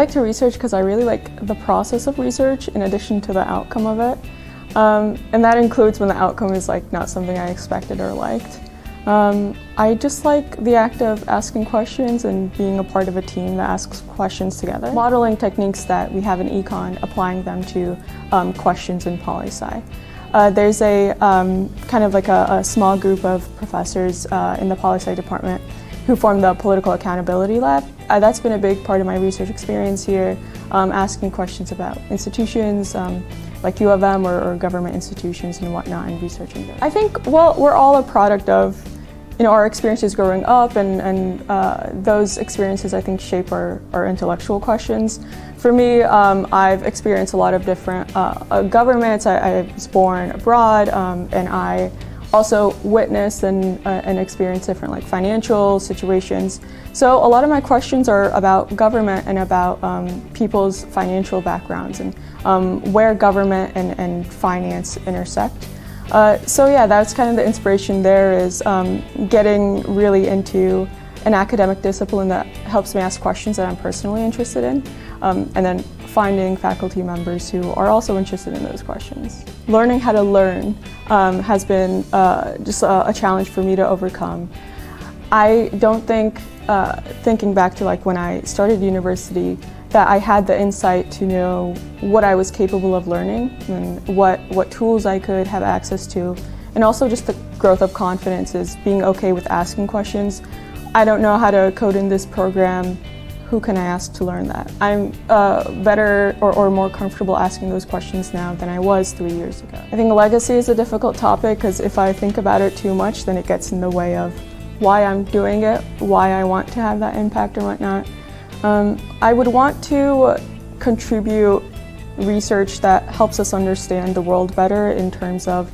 like to research because I really like the process of research in addition to the outcome of it. And that includes when the outcome is like not something I expected or liked. I just like the act of asking questions and being a part of a team that asks questions together. Modeling techniques that we have in econ, applying them to questions in poli-sci. There's a kind of like a small group of professors in the poli-sci department who formed the Political Accountability Lab. That's been a big part of my research experience here, asking questions about institutions, like U of M or government institutions and whatnot, and researching them. I think, well, we're all a product of our experiences growing up, and those experiences, I think, shape our intellectual questions. For me, I've experienced a lot of different governments. I was born abroad, and I also witnessed and experienced different like financial situations. So a lot of my questions are about government and about people's financial backgrounds and where government and finance intersect. So yeah, that's kind of the inspiration there, is getting really into an academic discipline that helps me ask questions that I'm personally interested in, and then finding faculty members who are also interested in those questions. Learning how to learn has been just a challenge for me to overcome. I don't think, thinking back to like when I started university, that I had the insight to know what I was capable of learning and what tools I could have access to, and also just the growth of confidence is being okay with asking questions. I don't know how to code in this program. Who can I ask to learn that? I'm better or more comfortable asking those questions now than I was 3 years ago. I think legacy is a difficult topic because if I think about it too much, then it gets in the way of why I'm doing it, why I want to have that impact or whatnot. I would want to contribute research that helps us understand the world better in terms of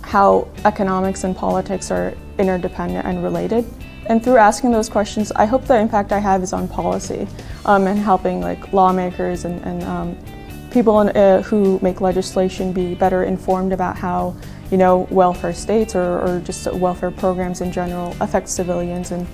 how economics and politics are interdependent and related. And through asking those questions, I hope the impact I have is on policy and helping like lawmakers and people who make legislation be better informed about how welfare states or just welfare programs in general affect civilians and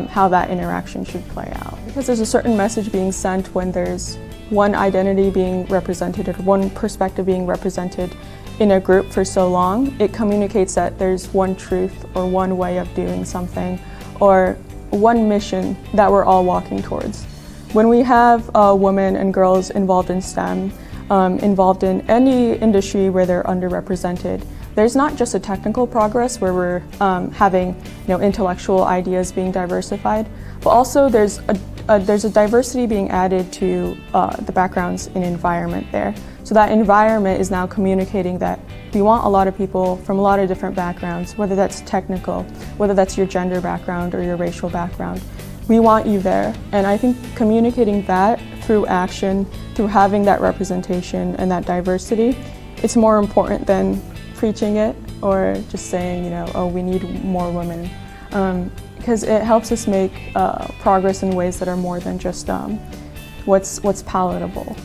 how that interaction should play out. Because there's a certain message being sent when there's one identity being represented or one perspective being represented in a group for so long, it communicates that there's one truth or one way of doing something or one mission that we're all walking towards. When we have women and girls involved in STEM, involved in any industry where they're underrepresented, there's not just a technical progress where we're having intellectual ideas being diversified, but also there's a diversity being added to the backgrounds in environment there. So that environment is now communicating that we want a lot of people from a lot of different backgrounds, whether that's technical, whether that's your gender background or your racial background. We want you there. And I think communicating that through action, through having that representation and that diversity, it's more important than preaching it or just saying, oh, we need more women. Because it helps us make progress in ways that are more than just what's palatable.